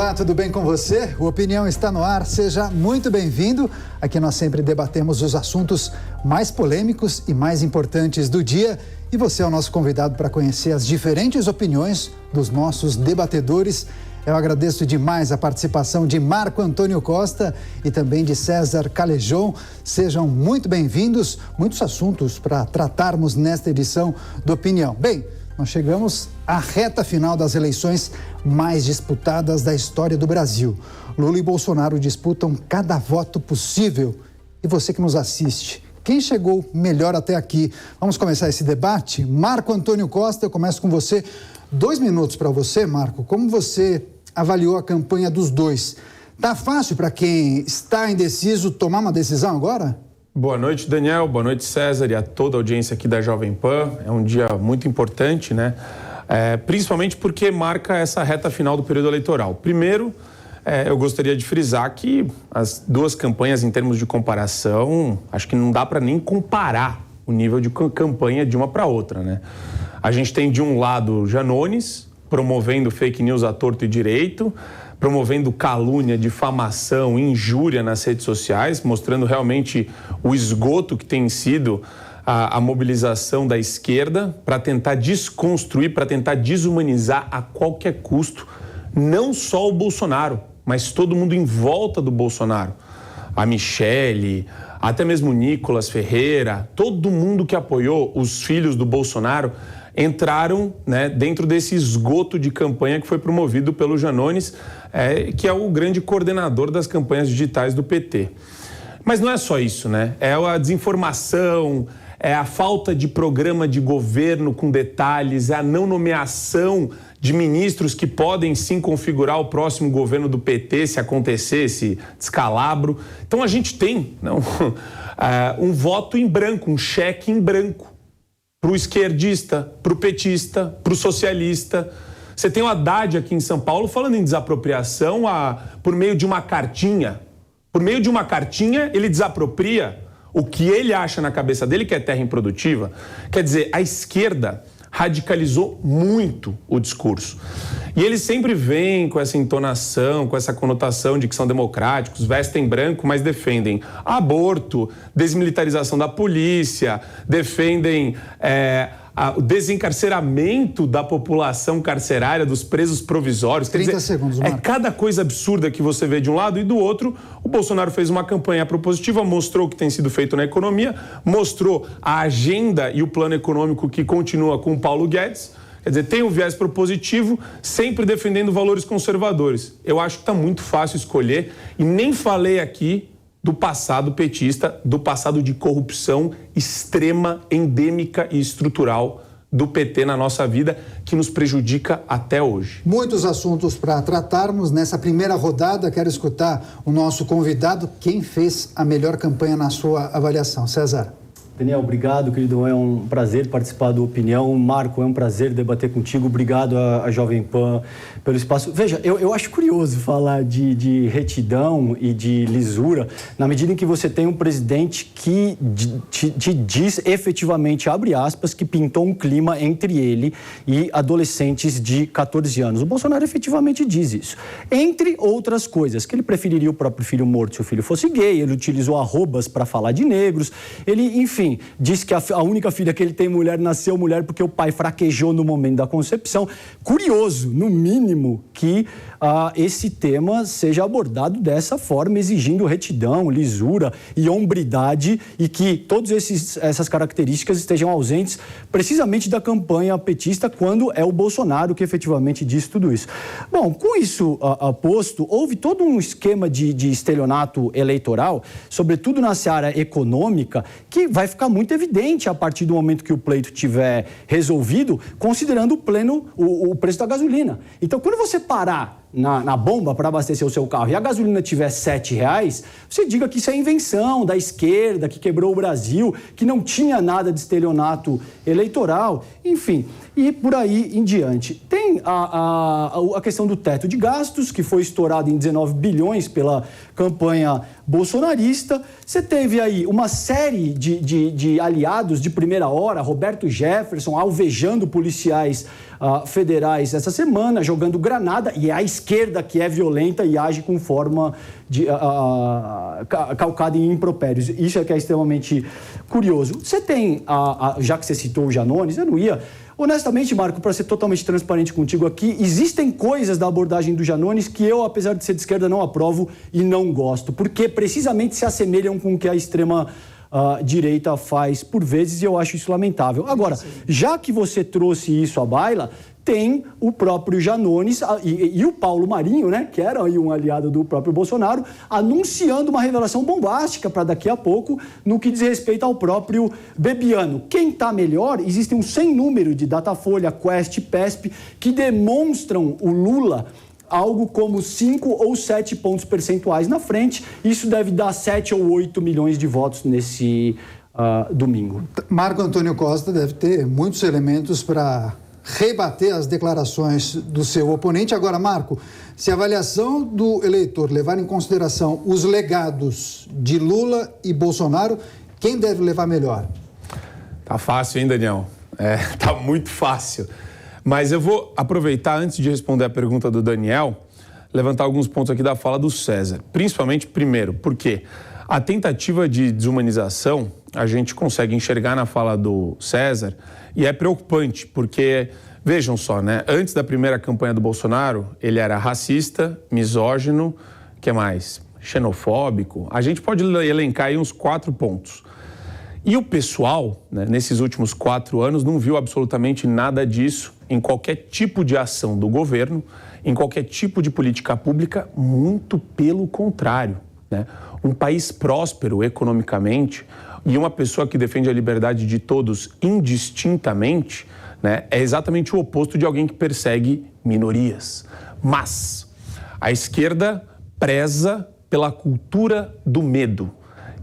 Olá, tudo bem com você? O Opinião está no ar, seja muito bem-vindo. Aqui nós sempre debatemos os assuntos mais polêmicos e mais importantes do dia. E você é o nosso convidado para conhecer as diferentes opiniões dos nossos debatedores. Eu agradeço demais a participação de Marco Antônio Costa e também de César Callejon. Sejam muito bem-vindos. Muitos assuntos para tratarmos nesta edição do Opinião. Bem, nós chegamos à reta final das eleições mais disputadas da história do Brasil. Lula e Bolsonaro disputam cada voto possível. E você que nos assiste, quem chegou melhor até aqui? Vamos começar esse debate? Marco Antônio Costa, eu começo com você. 2 minutos para você, Marco. Como você avaliou a campanha dos dois? Tá fácil para quem está indeciso tomar uma decisão agora? Boa noite, Daniel. Boa noite, César, e a toda a audiência aqui da Jovem Pan. É um dia muito importante, né? Principalmente porque marca essa reta final do período eleitoral. Primeiro, eu gostaria de frisar que as duas campanhas, em termos de comparação, acho que não dá para nem comparar o nível de campanha de uma para outra, né? A gente tem, de um lado, Janones promovendo fake news à torto e direito, promovendo calúnia, difamação, injúria nas redes sociais, mostrando realmente o esgoto que tem sido a mobilização da esquerda para tentar desconstruir, para tentar desumanizar a qualquer custo, não só o Bolsonaro, mas todo mundo em volta do Bolsonaro. A Michele, até mesmo o Nicolas Ferreira, todo mundo que apoiou os filhos do Bolsonaro entraram, né, dentro desse esgoto de campanha que foi promovido pelo Janones, que é o grande coordenador das campanhas digitais do PT. Mas não é só isso, né? É a desinformação, é a falta de programa de governo com detalhes, é a não nomeação de ministros que podem sim configurar o próximo governo do PT se acontecer esse descalabro. Então a gente tem um voto em branco, um cheque em branco para o esquerdista, para o petista, para o socialista. Você tem o Haddad aqui em São Paulo falando em desapropriação por meio de uma cartinha. Por meio de uma cartinha, ele desapropria o que ele acha na cabeça dele, que é terra improdutiva. Quer dizer, a esquerda radicalizou muito o discurso. E eles sempre vêm com essa entonação, com essa conotação de que são democráticos, vestem branco, mas defendem aborto, desmilitarização da polícia, defendem o desencarceramento da população carcerária, dos presos provisórios. 30 segundos, Marco. É cada coisa absurda que você vê de um lado e do outro. O Bolsonaro fez uma campanha propositiva, mostrou o que tem sido feito na economia, mostrou a agenda e o plano econômico que continua com o Paulo Guedes. Quer dizer, tem um viés propositivo, sempre defendendo valores conservadores. Eu acho que está muito fácil escolher, e nem falei aqui do passado petista, do passado de corrupção extrema, endêmica e estrutural do PT na nossa vida, que nos prejudica até hoje. Muitos assuntos para tratarmos nessa primeira rodada. Quero escutar o nosso convidado. Quem fez a melhor campanha na sua avaliação? César. Daniel, obrigado, querido. É um prazer participar do Opinião. Marco, é um prazer debater contigo. Obrigado à Jovem Pan pelo espaço. Veja, eu acho curioso falar de retidão e de lisura, na medida em que você tem um presidente que te diz efetivamente, abre aspas, que pintou um clima entre ele e adolescentes de 14 anos. O Bolsonaro efetivamente diz isso. Entre outras coisas, que ele preferiria o próprio filho morto se o filho fosse gay, ele utilizou arrobas para falar de negros, ele, enfim, diz que a única filha que ele tem mulher nasceu mulher porque o pai fraquejou no momento da concepção. Curioso, no mínimo, que esse tema seja abordado dessa forma, exigindo retidão, lisura e hombridade, e que todas essas características estejam ausentes precisamente da campanha petista, quando é o Bolsonaro que efetivamente diz tudo isso. Bom, com isso posto, houve todo um esquema de estelionato eleitoral, sobretudo na seara econômica, que vai ficar muito evidente a partir do momento que o pleito tiver resolvido, considerando o preço da gasolina. Então, quando você parar na bomba para abastecer o seu carro e a gasolina tiver R$7, você diga que isso é invenção da esquerda, que quebrou o Brasil, que não tinha nada de estelionato eleitoral, enfim, e por aí em diante. Tem a questão do teto de gastos, que foi estourado em 19 bilhões pela campanha bolsonarista. Você teve aí uma série de aliados de primeira hora, Roberto Jefferson alvejando policiais federais essa semana, jogando granada, e é a esquerda que é violenta e age com forma calcada em impropérios. Isso é que é extremamente curioso. Você tem, já que você citou o Janones, eu não ia... Honestamente, Marco, para ser totalmente transparente contigo aqui, existem coisas da abordagem do Janones que eu, apesar de ser de esquerda, não aprovo e não gosto, porque precisamente se assemelham com o que a extrema-direita faz por vezes, e eu acho isso lamentável. Agora, já que você trouxe isso à baila, tem o próprio Janones e o Paulo Marinho, né, que era aí um aliado do próprio Bolsonaro, anunciando uma revelação bombástica para daqui a pouco no que diz respeito ao próprio Bebiano. Quem está melhor? Existem um sem número de Datafolha, Quest, PESP, que demonstram o Lula algo como 5 ou 7 pontos percentuais na frente. Isso deve dar 7 ou 8 milhões de votos nesse domingo. Marco Antônio Costa deve ter muitos elementos para rebater as declarações do seu oponente. Agora, Marco, se a avaliação do eleitor levar em consideração os legados de Lula e Bolsonaro, quem deve levar melhor? Tá fácil, hein, Daniel? Tá muito fácil. Mas eu vou aproveitar, antes de responder a pergunta do Daniel, levantar alguns pontos aqui da fala do César. Principalmente, primeiro, porque a tentativa de desumanização a gente consegue enxergar na fala do César e é preocupante, porque, vejam só, né? Antes da primeira campanha do Bolsonaro, ele era racista, misógino, o que mais? Xenofóbico. A gente pode elencar aí uns 4 pontos. E o pessoal, né, nesses últimos 4 anos, não viu absolutamente nada disso em qualquer tipo de ação do governo, em qualquer tipo de política pública, muito pelo contrário, né? Um país próspero economicamente e uma pessoa que defende a liberdade de todos indistintamente, né, é exatamente o oposto de alguém que persegue minorias. Mas a esquerda preza pela cultura do medo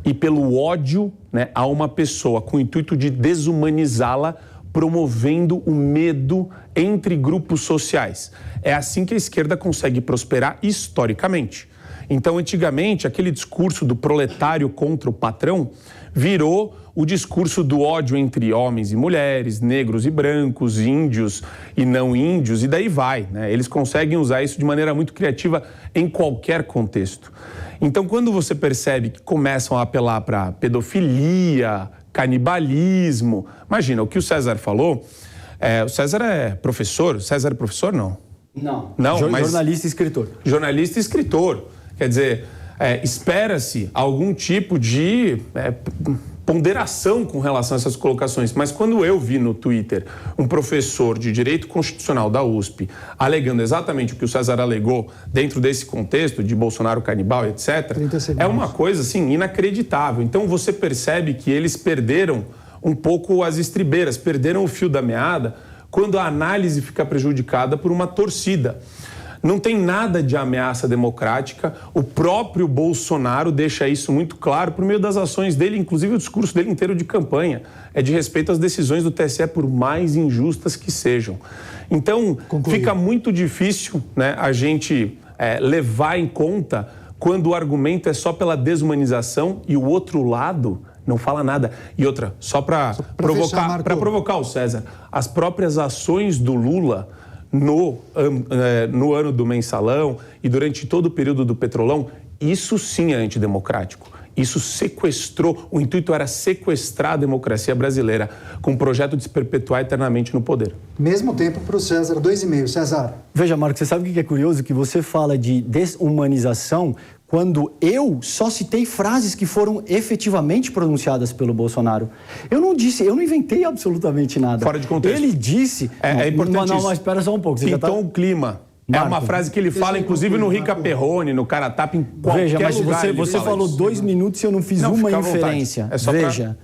e pelo ódio, né, a uma pessoa, com o intuito de desumanizá-la, promovendo o medo entre grupos sociais. É assim que a esquerda consegue prosperar historicamente. Então, antigamente, aquele discurso do proletário contra o patrão virou o discurso do ódio entre homens e mulheres, negros e brancos, índios e não índios, e daí vai, né? Eles conseguem usar isso de maneira muito criativa em qualquer contexto. Então, quando você percebe que começam a apelar para pedofilia, canibalismo... Imagina, o que o César falou... o César é professor? César é professor, não? Não, mas... Jornalista e escritor. Jornalista e escritor. Quer dizer, espera-se algum tipo de ponderação com relação a essas colocações. Mas quando eu vi no Twitter um professor de Direito Constitucional da USP alegando exatamente o que o César alegou dentro desse contexto de Bolsonaro canibal, etc., é uma coisa, assim, inacreditável. Então você percebe que eles perderam um pouco as estribeiras, perderam o fio da meada quando a análise fica prejudicada por uma torcida. Não tem nada de ameaça democrática, o próprio Bolsonaro deixa isso muito claro por meio das ações dele, inclusive o discurso dele inteiro de campanha, é de respeito às decisões do TSE, por mais injustas que sejam. Então, fica muito difícil, né, a gente levar em conta quando o argumento é só pela desumanização e o outro lado não fala nada. E outra, só para provocar o César, as próprias ações do Lula no ano do mensalão e durante todo o período do Petrolão, isso sim é antidemocrático. Isso sequestrou, o intuito era sequestrar a democracia brasileira com o projeto de se perpetuar eternamente no poder. Mesmo tempo para o César, 2,5. César. Veja, Marco, você sabe o que é curioso? Que você fala de desumanização quando eu só citei frases que foram efetivamente pronunciadas pelo Bolsonaro. Eu não inventei absolutamente nada. Fora de contexto. Ele disse... É importante não, mas espera só um pouco. Pintou o clima. Marco, é uma frase que ele fala, inclusive, no Rica Perrone, no Caratapa, em qualquer lugar. Veja, mas você falou isso. 2 minutos e eu não fiz uma inferência. É só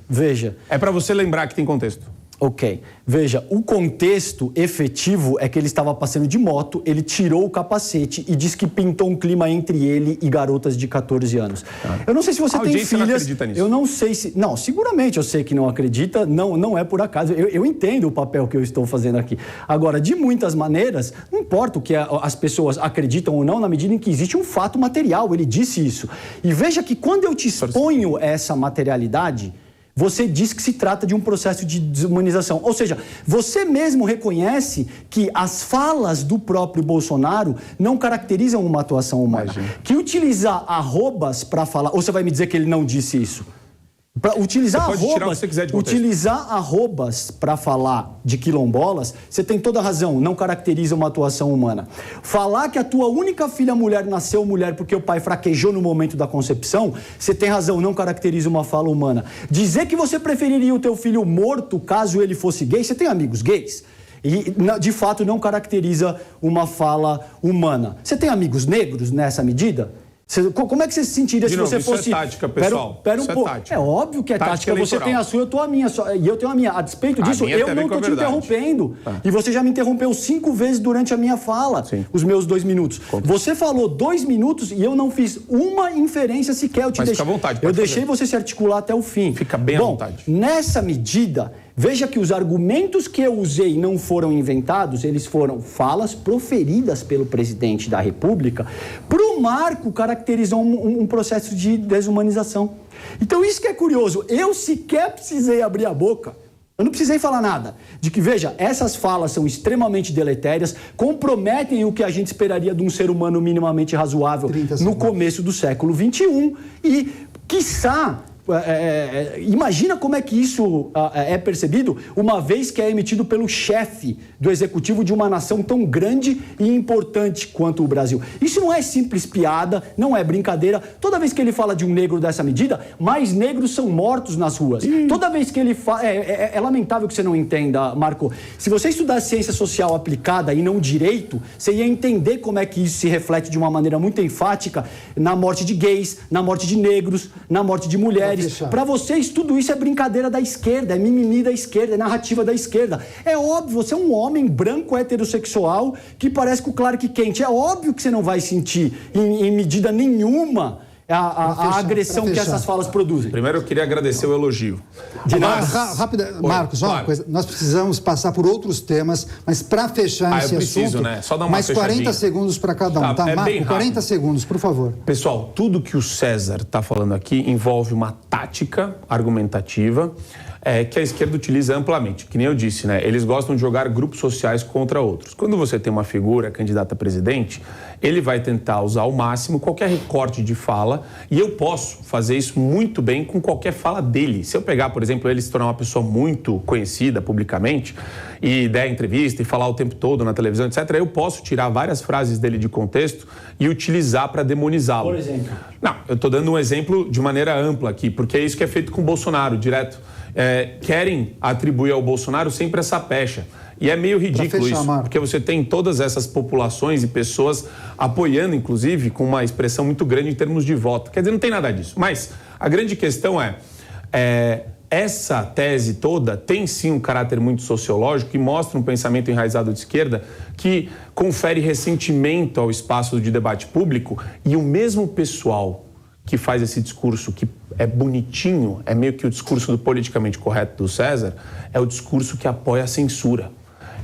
veja. É para você lembrar que tem contexto. Ok. Veja, o contexto efetivo é que ele estava passando de moto, ele tirou o capacete e disse que pintou um clima entre ele e garotas de 14 anos. Eu não sei se você tem filhas... não acredita nisso. Eu não sei se... Não, seguramente eu sei que não acredita, não é por acaso. Eu entendo o papel que eu estou fazendo aqui. Agora, de muitas maneiras, não importa o que as pessoas acreditam ou não, na medida em que existe um fato material, ele disse isso. E veja que quando eu te exponho essa materialidade... você diz que se trata de um processo de desumanização. Ou seja, você mesmo reconhece que as falas do próprio Bolsonaro não caracterizam uma atuação humana. Imagina. Que utilizar arrobas para falar... Ou você vai me dizer que ele não disse isso? Pra utilizar você pode tirar o que você quiser de contexto. Utilizar arrobas para falar de quilombolas, você tem toda a razão, não caracteriza uma atuação humana. Falar que a tua única filha mulher nasceu mulher porque o pai fraquejou no momento da concepção, você tem razão, não caracteriza uma fala humana. Dizer que você preferiria o teu filho morto caso ele fosse gay, você tem amigos gays? E, de fato, não caracteriza uma fala humana. Você tem amigos negros nessa medida? Como é que você se sentiria se você fosse... Isso é tática, pessoal. Pera um pouco. É óbvio que é tática. Você tem a sua, eu tenho a minha. E eu tenho a minha. A despeito disso, eu não estou te interrompendo. E você já me interrompeu 5 vezes durante a minha fala, os meus 2 minutos. Você falou 2 minutos e eu não fiz uma inferência sequer. Eu te deixei, fica à vontade, eu deixei você se articular até o fim. Fica bem à vontade. Nessa medida... Veja que os argumentos que eu usei não foram inventados, eles foram falas proferidas pelo presidente da República. Para o Marco, caracterizou um processo de desumanização. Então, isso que é curioso. Eu sequer precisei abrir a boca. Eu não precisei falar nada. De que, veja, essas falas são extremamente deletérias, comprometem o que a gente esperaria de um ser humano minimamente razoável no começo do século XXI e, quiçá... imagina como é que isso é percebido uma vez que é emitido pelo chefe do executivo de uma nação tão grande e importante quanto o Brasil. Isso não é simples piada, não é brincadeira. Toda vez que ele fala de um negro dessa medida, mais negros são mortos nas ruas. Toda vez que ele fala... É lamentável que você não entenda, Marco. Se você estudar ciência social aplicada e não direito, você ia entender como é que isso se reflete de uma maneira muito enfática na morte de gays, na morte de negros, na morte de mulheres. Para vocês, tudo isso é brincadeira da esquerda, é mimimi da esquerda, é narrativa da esquerda. É óbvio, você é um homem branco heterossexual que parece com o Clark Kent. É óbvio que você não vai sentir, em medida nenhuma, a agressão que essas falas produzem. Primeiro, eu queria agradecer o elogio. Marcos, só uma coisa. Nós precisamos passar por outros temas, mas para fechar esse assunto, né? Só dar uma mais fechadinha. 40 segundos para cada um, tá? Marco, 40 segundos, por favor. Pessoal, tudo que o César está falando aqui envolve uma tática argumentativa que a esquerda utiliza amplamente. Que nem eu disse, né? Eles gostam de jogar grupos sociais contra outros. Quando você tem uma figura candidata a presidente, ele vai tentar usar ao máximo qualquer recorte de fala, e eu posso fazer isso muito bem com qualquer fala dele. Se eu pegar, por exemplo, ele se tornar uma pessoa muito conhecida publicamente e der entrevista e falar o tempo todo na televisão, etc., eu posso tirar várias frases dele de contexto e utilizar para demonizá-lo. Por exemplo? Não, eu estou dando um exemplo de maneira ampla aqui, porque é isso que é feito com o Bolsonaro, direto. Querem atribuir ao Bolsonaro sempre essa pecha. E é meio ridículo isso, porque você tem todas essas populações e pessoas apoiando, inclusive, com uma expressão muito grande em termos de voto. Quer dizer, não tem nada disso. Mas a grande questão essa tese toda tem sim um caráter muito sociológico e mostra um pensamento enraizado de esquerda que confere ressentimento ao espaço de debate público, e o mesmo pessoal que faz esse discurso que é bonitinho, é meio que o discurso do politicamente correto do César, é o discurso que apoia a censura.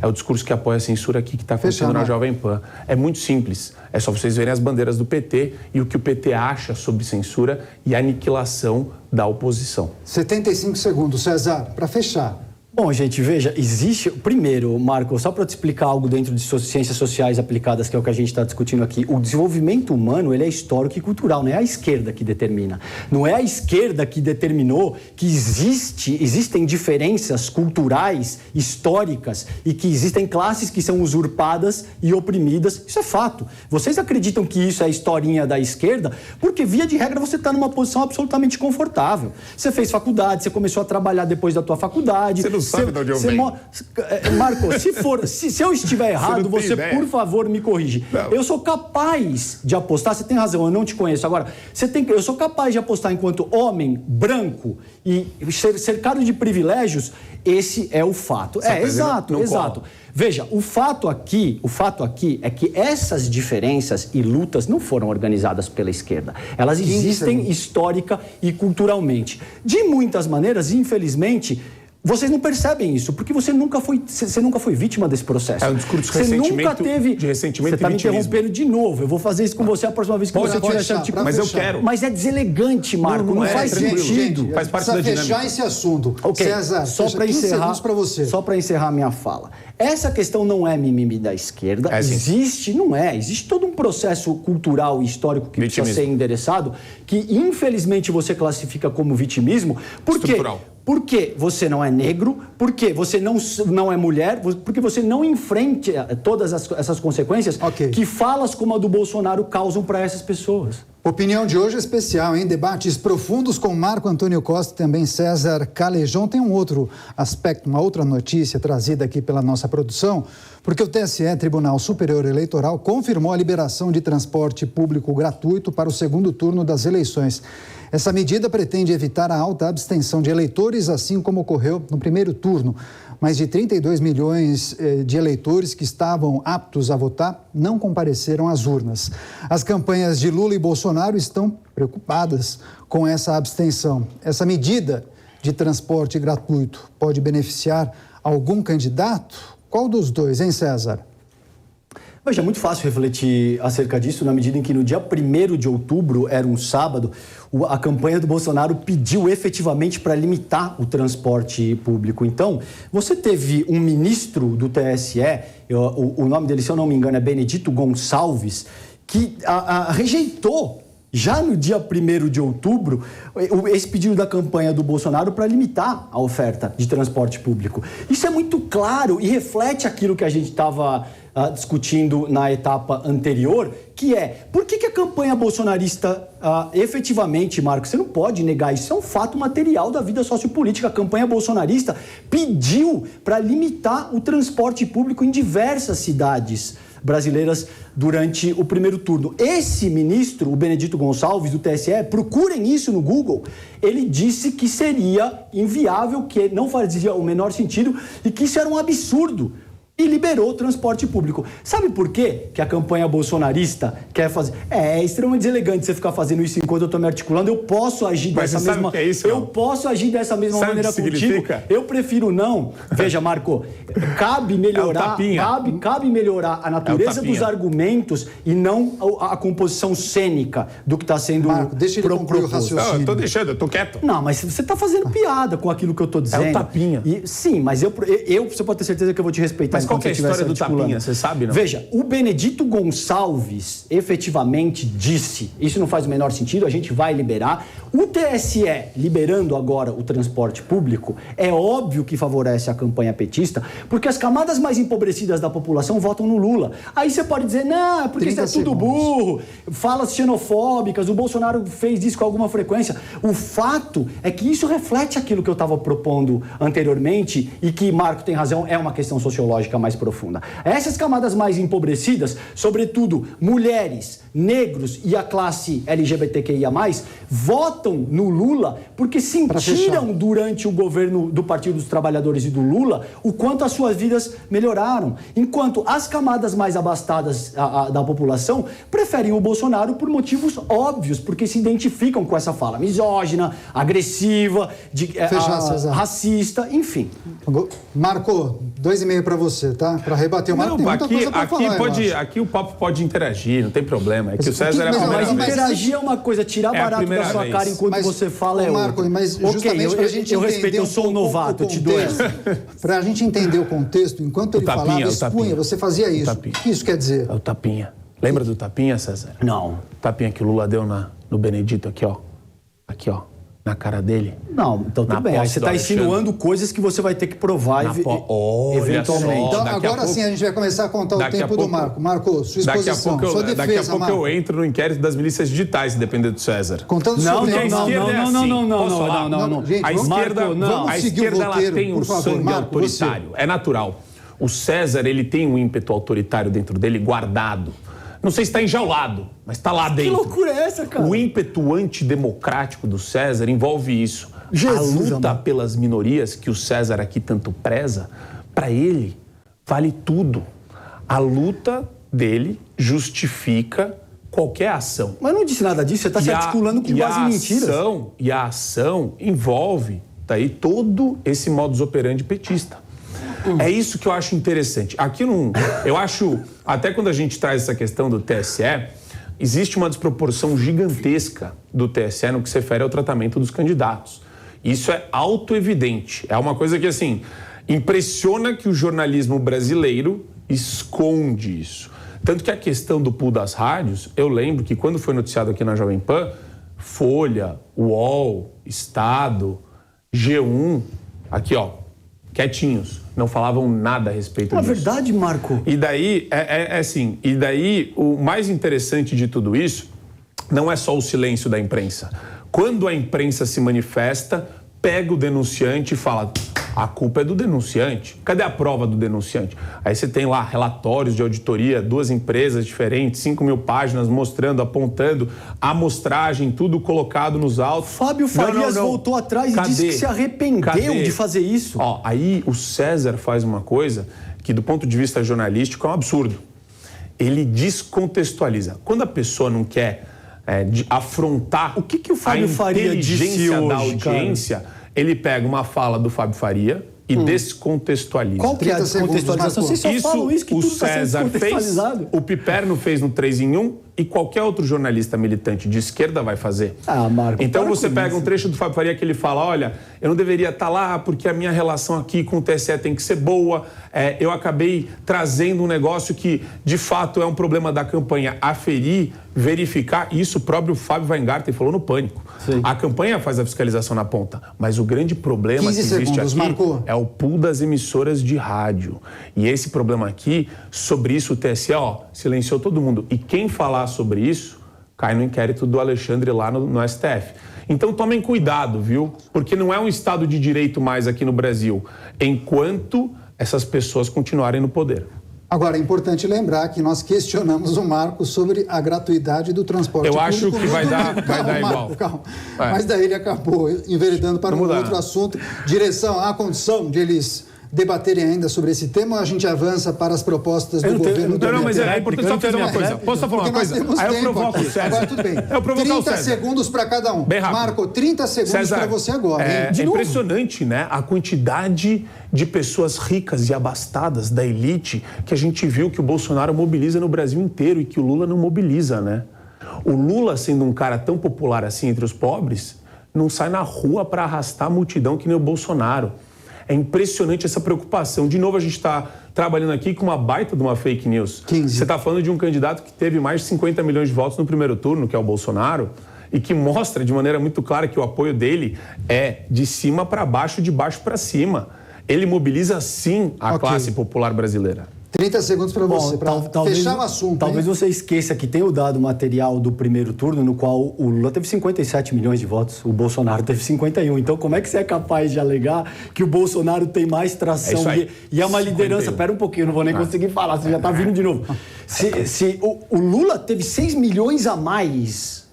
É o discurso que apoia a censura aqui que está acontecendo na Jovem Pan. É muito simples. É só vocês verem as bandeiras do PT e o que o PT acha sobre censura e aniquilação da oposição. 75 segundos, César, para fechar. Bom, gente, veja, existe... Primeiro, Marco, só para te explicar algo dentro de ciências sociais aplicadas, que é o que a gente está discutindo aqui, o desenvolvimento humano, ele é histórico e cultural, não é a esquerda que determina. Não é a esquerda que determinou que existem diferenças culturais, históricas, e que existem classes que são usurpadas e oprimidas. Isso é fato. Vocês acreditam que isso é a historinha da esquerda? Porque, via de regra, você está numa posição absolutamente confortável. Você fez faculdade, você começou a trabalhar depois da tua faculdade... Você não sabe de onde eu venho. Marco, se eu estiver errado, você por favor, me corrige. Não. Eu sou capaz de apostar, você tem razão, eu não te conheço. Agora, eu sou capaz de apostar enquanto homem, branco e cercado de privilégios, esse é o fato. Exato. Veja, o fato aqui é que essas diferenças e lutas não foram organizadas pela esquerda. Elas existem histórica e culturalmente. De muitas maneiras, infelizmente, Vocês não percebem isso, porque você nunca foi vítima desse processo. É um discurso de ressentimento Você está me interrompendo de novo. Eu vou fazer isso com você a próxima vez que você tiver esse tipo. Mas eu quero. Mas é deselegante, Marco. Não faz sentido. Faz parte da dinâmica. Fechar esse assunto. Okay. César, só para encerrar para você. Só para encerrar a minha fala. Essa questão não é mimimi da esquerda. Existe todo um processo cultural e histórico que precisa ser endereçado, que infelizmente você classifica como vitimismo. Por quê? Porque você não é negro, porque você não é mulher, porque você não enfrenta todas essas consequências que falas como a do Bolsonaro causam para essas pessoas. Opinião de hoje é especial, hein? Debates profundos com Marco Antônio Costa e também César Calejão. Tem um outro aspecto, uma outra notícia trazida aqui pela nossa produção, porque o TSE, Tribunal Superior Eleitoral, confirmou a liberação de transporte público gratuito para o segundo turno das eleições. Essa medida pretende evitar a alta abstenção de eleitores, assim como ocorreu no primeiro turno. Mais de 32 milhões de eleitores que estavam aptos a votar não compareceram às urnas. As campanhas de Lula e Bolsonaro estão preocupadas com essa abstenção. Essa medida de transporte gratuito pode beneficiar algum candidato? Qual dos dois, hein, César? Veja, é muito fácil refletir acerca disso, na medida em que no dia 1º de outubro, era um sábado, a campanha do Bolsonaro pediu efetivamente para limitar o transporte público. Então, você teve um ministro do TSE, o nome dele, se eu não me engano, é Benedito Gonçalves, que rejeitou, já no dia 1º de outubro, esse pedido da campanha do Bolsonaro para limitar a oferta de transporte público. Isso é muito claro e reflete aquilo que a gente estava discutindo na etapa anterior, que é, por que a campanha bolsonarista, efetivamente, Marcos, você não pode negar isso, é um fato material da vida sociopolítica. A campanha bolsonarista pediu para limitar o transporte público em diversas cidades brasileiras durante o primeiro turno. Esse ministro, o Benedito Gonçalves, do TSE, procurem isso no Google, ele disse que seria inviável, que não fazia o menor sentido e que isso era um absurdo. E liberou o transporte público. Sabe por quê que a campanha bolsonarista quer fazer? É extremamente deselegante você ficar fazendo isso enquanto eu estou me articulando. Eu posso agir dessa mesma... Eu posso agir dessa mesma maneira contigo. Eu prefiro não. Veja, Marco, cabe melhorar, cabe melhorar a natureza dos argumentos e não a composição cênica do que está sendo proposto. Marco, deixa ele concluir o raciocínio. Não, eu estou deixando, eu estou quieto. Não, mas você está fazendo piada com aquilo que eu estou dizendo. É o tapinha. Sim, mas você pode ter certeza que eu vou te respeitar. Mas qual que é a história do tapinha? Você sabe, não? Veja, o Benedito Gonçalves efetivamente disse, isso não faz o menor sentido, a gente vai liberar. O TSE liberando agora o transporte público, é óbvio que favorece a campanha petista, porque as camadas mais empobrecidas da população votam no Lula. Aí você pode dizer, não, é porque isso é tudo burro, falas xenofóbicas, o Bolsonaro fez isso com alguma frequência. O fato é que isso reflete aquilo que eu estava propondo anteriormente e que, Marco tem razão, é uma questão sociológica mais profunda. Essas camadas mais empobrecidas, sobretudo mulheres, negros e a classe LGBTQIA+, votam no Lula porque sentiram durante o governo do Partido dos Trabalhadores e do Lula o quanto as suas vidas melhoraram. Enquanto as camadas mais abastadas da população preferem o Bolsonaro por motivos óbvios, porque se identificam com essa fala misógina, agressiva, racista, enfim. Marco, 2,5 para você, tá? Para rebater o Marco, tem muita coisa para falar, aqui o papo pode interagir, não tem problema. É que o César é a primeira vez. Mas interagir é uma coisa, tirar barato da sua cara enquanto você fala é Marco, outra. Mas justamente pra gente entender respeito, eu sou um novato, eu te dou essa. Pra gente entender o contexto, enquanto ele falava, expunha, você fazia isso. O que isso quer dizer? É o tapinha. Lembra do tapinha, César? Não. O tapinha que o Lula deu no Benedito aqui, ó. Aqui, ó. Na cara dele. Não, então tudo bem. Aí você está insinuando coisas que você vai ter que provar eventualmente. Então, agora sim a gente vai começar a contar o tempo do Marco. Marco, sua exposição, sua defesa, daqui a pouco eu entro no inquérito das milícias digitais, se depender do César. Contando sobre a esquerda é assim. Não. Gente, a esquerda ela tem um sangue autoritário. É natural. O César, ele tem um ímpeto autoritário dentro dele guardado. Não sei se está enjaulado, mas está lá dentro. Que loucura é essa, cara? O ímpeto antidemocrático do César envolve isso. A luta pelas minorias, que o César aqui tanto preza, para ele vale tudo. A luta dele justifica qualquer ação. Mas não disse nada disso, você está se articulando com base em mentiras. E a ação envolve Tá aí todo esse modus operandi petista. É isso que eu acho interessante. Aqui eu acho, até quando a gente traz essa questão do TSE, existe uma desproporção gigantesca do TSE no que se refere ao tratamento dos candidatos. Isso é autoevidente. É uma coisa que, assim, impressiona que o jornalismo brasileiro esconde isso. Tanto que a questão do pool das rádios, eu lembro que quando foi noticiado aqui na Jovem Pan, Folha, UOL, Estado, G1, aqui, ó, quietinhos, não falavam nada a respeito disso. É verdade, Marco. E daí, assim, e daí o mais interessante de tudo isso não é só o silêncio da imprensa. Quando a imprensa se manifesta, pega o denunciante e fala: a culpa é do denunciante. Cadê a prova do denunciante? Aí você tem lá relatórios de auditoria, 2 empresas diferentes, 5.000 páginas mostrando, apontando, amostragem, tudo colocado nos autos. Fábio Farias voltou atrás e disse que se arrependeu de fazer isso. Ó, aí o César faz uma coisa que, do ponto de vista jornalístico, é um absurdo. Ele descontextualiza. Quando a pessoa não quer afrontar o que o Fábio Faria disse hoje, da audiência, cara? Ele pega uma fala do Fábio Faria e descontextualiza. Qual que é a descontextualização? Vocês só falam isso, que o tudo está sendo César fez, o Piperno fez no 3 em 1 e qualquer outro jornalista militante de esquerda vai fazer. Marco, então você pega um trecho do Fábio Faria que ele fala: olha, eu não deveria estar lá porque a minha relação aqui com o TSE tem que ser boa, eu acabei trazendo um negócio que de fato é um problema da campanha, aferir, verificar. Isso o próprio Fábio Weingarten falou no Pânico. Sim. A campanha faz a fiscalização na ponta, mas o grande problema que existe aqui é o pool das emissoras de rádio. E esse problema aqui, sobre isso o TSE, silenciou todo mundo. E quem falar sobre isso, cai no inquérito do Alexandre lá no STF. Então tomem cuidado, viu? Porque não é um Estado de Direito mais aqui no Brasil, enquanto essas pessoas continuarem no poder. Agora, é importante lembrar que nós questionamos o Marco sobre a gratuidade do transporte público. Eu acho que vai dar igual. Calma. Mas daí ele acabou enveredando para um outro assunto. Direção, há condição de eles debaterem ainda sobre esse tema, ou a gente avança para as propostas do governo? Não, mas é importante só fazer uma coisa. Posso só falar uma coisa? Aí eu provoco o César. Agora tudo bem. 30 segundos para cada um. Bem rápido. Marco, 30 segundos para você agora. É impressionante, né? A quantidade de pessoas ricas e abastadas da elite que a gente viu que o Bolsonaro mobiliza no Brasil inteiro e que o Lula não mobiliza, né? O Lula, sendo um cara tão popular assim entre os pobres, não sai na rua para arrastar a multidão que nem o Bolsonaro. É impressionante essa preocupação. De novo, a gente está trabalhando aqui com uma baita de uma fake news. 15. Você está falando de um candidato que teve mais de 50 milhões de votos no primeiro turno, que é o Bolsonaro, e que mostra de maneira muito clara que o apoio dele é de cima para baixo, de baixo para cima. Ele mobiliza, sim, a classe popular brasileira. 30 segundos para você, para fechar o assunto. Talvez você esqueça que tem o dado material do primeiro turno, no qual o Lula teve 57 milhões de votos, o Bolsonaro teve 51. Então, como é que você é capaz de alegar que o Bolsonaro tem mais tração e é uma liderança? Pera um pouquinho, não vou nem conseguir falar, você já está vindo de novo. Se o Lula teve 6 milhões a mais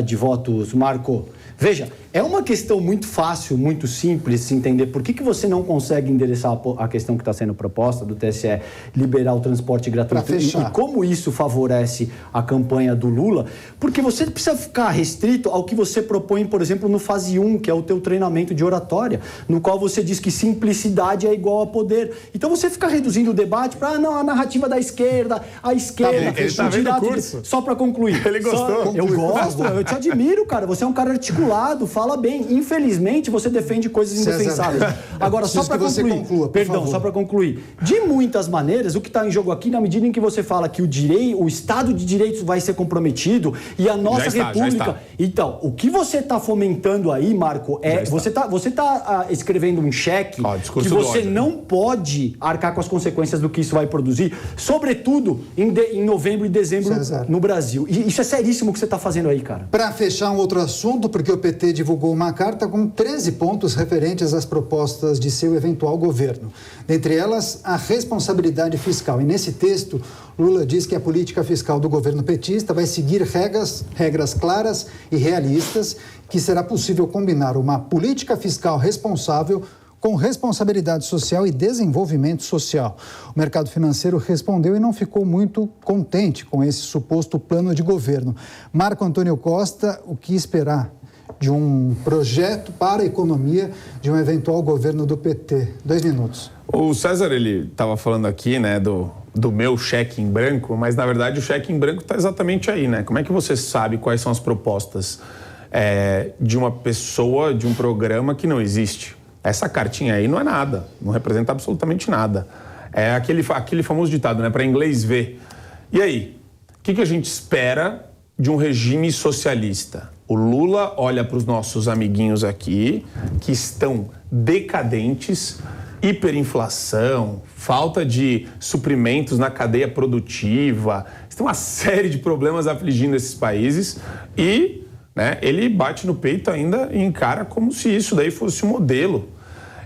de votos, Marco, veja, é uma questão muito fácil, muito simples de se entender. Por que você não consegue endereçar a questão que está sendo proposta do TSE, liberar o transporte gratuito? E como isso favorece a campanha do Lula? Porque você precisa ficar restrito ao que você propõe, por exemplo, no fase 1, que é o teu treinamento de oratória, no qual você diz que simplicidade é igual a poder. Então você fica reduzindo o debate para, a narrativa da esquerda, a esquerda... Ele está vendo o curso. Só para concluir. Ele gostou. Eu gosto, eu te admiro, cara. Você é um cara articulado, fala bem. Infelizmente, você defende coisas indefensáveis. Agora, só para concluir, só para concluir. De muitas maneiras, o que está em jogo aqui, na medida em que você fala que o Estado de Direito vai ser comprometido e a nossa República... Então, o que você está fomentando aí, Marco, você tá escrevendo um cheque que você não pode arcar com as consequências do que isso vai produzir, sobretudo em novembro e dezembro no Brasil. E isso é seríssimo o que você está fazendo aí, cara. Para fechar um outro assunto, porque o PT divulgou uma carta com 13 pontos referentes às propostas de seu eventual governo. Dentre elas, a responsabilidade fiscal. E nesse texto, Lula diz que a política fiscal do governo petista vai seguir regras claras e realistas, que será possível combinar uma política fiscal responsável com responsabilidade social e desenvolvimento social. O mercado financeiro respondeu e não ficou muito contente com esse suposto plano de governo. Marco Antônio Costa, o que esperar de um projeto para a economia de um eventual governo do PT? 2 minutos. O César, ele estava falando aqui, né, do meu cheque em branco, mas na verdade o cheque em branco está exatamente aí, né? Como é que você sabe quais são as propostas de uma pessoa, de um programa que não existe? Essa cartinha aí não é nada, não representa absolutamente nada. É aquele famoso ditado, né, para inglês ver. E aí, o que a gente espera de um regime socialista? O Lula olha para os nossos amiguinhos aqui, que estão decadentes, hiperinflação, falta de suprimentos na cadeia produtiva, tem uma série de problemas afligindo esses países e, né, ele bate no peito ainda e encara como se isso daí fosse um modelo.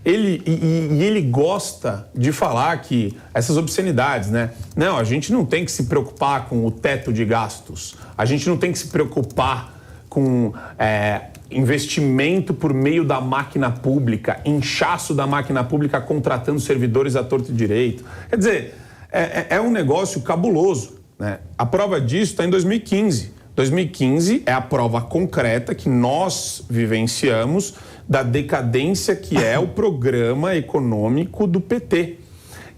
Ele gosta de falar que essas obscenidades, né? Não, a gente não tem que se preocupar com o teto de gastos, a gente não tem que se preocupar com investimento por meio da máquina pública, inchaço da máquina pública contratando servidores à torto e direito. Quer dizer, é um negócio cabuloso, né? A prova disso está em 2015. 2015 é a prova concreta que nós vivenciamos da decadência que é o programa econômico do PT.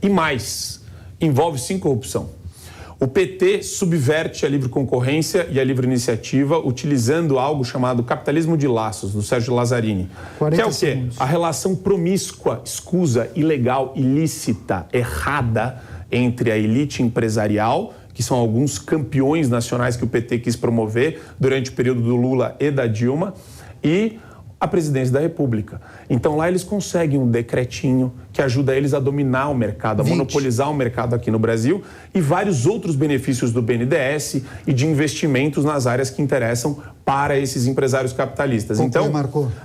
E mais, envolve sim corrupção. O PT subverte a livre concorrência e a livre iniciativa utilizando algo chamado capitalismo de laços, do Sérgio Lazzarini. Que é o quê? Segundos. A relação promíscua, escusa, ilegal, ilícita, errada entre a elite empresarial, que são alguns campeões nacionais que o PT quis promover durante o período do Lula e da Dilma, e a presidência da República. Então lá eles conseguem um decretinho que ajuda eles a dominar o mercado, a monopolizar o mercado aqui no Brasil e vários outros benefícios do BNDES e de investimentos nas áreas que interessam para esses empresários capitalistas. Então,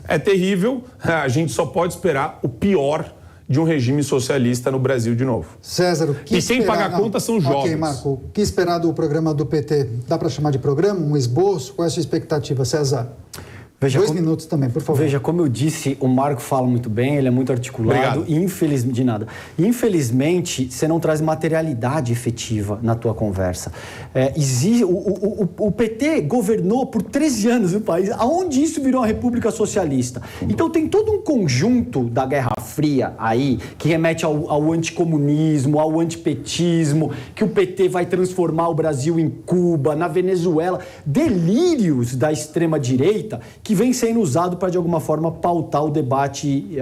é terrível, a gente só pode esperar o pior de um regime socialista no Brasil de novo. César, o que e quem paga a conta são jovens. Ok, Marco, o que esperar do programa do PT? Dá para chamar de programa, um esboço? Qual é a sua expectativa, César? Veja, 2 minutos também, por favor. Veja, como eu disse, o Marco fala muito bem, ele é muito articulado. Obrigado. De nada. Infelizmente, você não traz materialidade efetiva na tua conversa. O PT governou por 13 anos o país. Aonde isso virou uma república socialista? Então tem todo um conjunto da Guerra Fria aí, que remete ao anticomunismo, ao antipetismo, que o PT vai transformar o Brasil em Cuba, na Venezuela. Delírios da extrema-direita que vem sendo usado para, de alguma forma, pautar o debate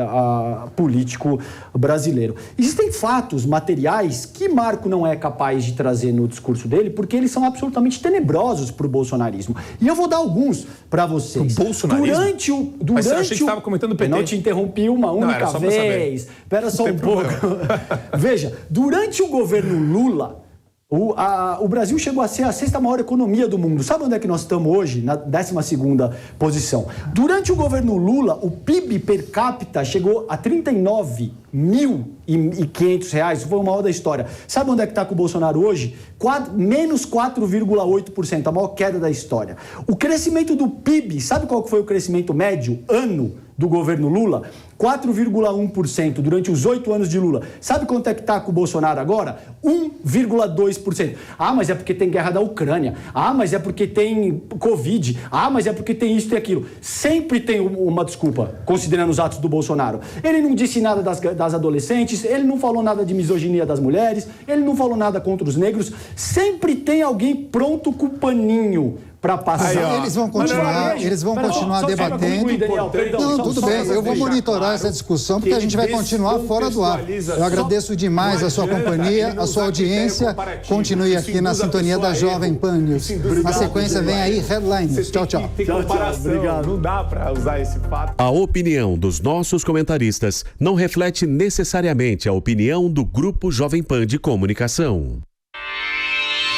político brasileiro. Existem fatos materiais que Marco não é capaz de trazer no discurso dele, porque eles são absolutamente tenebrosos para o bolsonarismo. E eu vou dar alguns para vocês. O bolsonarismo? Mas eu achei que você estava comentando o PT. Eu não te interrompi uma única vez. Espera só um pouco. Veja, durante o governo Lula, o Brasil chegou a ser a 6ª maior economia do mundo. Sabe onde é que nós estamos hoje? Na 12ª posição. Durante o governo Lula, o PIB per capita chegou a R$39.500. Isso foi o maior da história. Sabe onde é que está com o Bolsonaro hoje? Menos 4,8%, a maior queda da história. O crescimento do PIB, sabe qual que foi o crescimento médio ano do governo Lula? 4,1% durante os 8 anos de Lula. Sabe quanto é que está com o Bolsonaro agora? 1,2%. Ah, mas é porque tem guerra da Ucrânia. Ah, mas é porque tem Covid. Ah, mas é porque tem isso e aquilo. Sempre tem uma desculpa, considerando os atos do Bolsonaro. Ele não disse nada das adolescentes, ele não falou nada de misoginia das mulheres, ele não falou nada contra os negros. Sempre tem alguém pronto com o paninho para passar. Eles vão continuar, debatendo. Não, tudo bem, eu vou monitorar essa discussão, porque a gente vai continuar fora do ar. Eu agradeço demais a sua companhia, a sua audiência. Continue aqui na sintonia da Jovem Pan News. Na sequência vem aí Headlines. Tchau, tchau. Obrigado. Não dá para usar esse fato. A opinião dos nossos comentaristas não reflete necessariamente a opinião do Grupo Jovem Pan de Comunicação.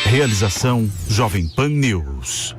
Realização Jovem Pan News.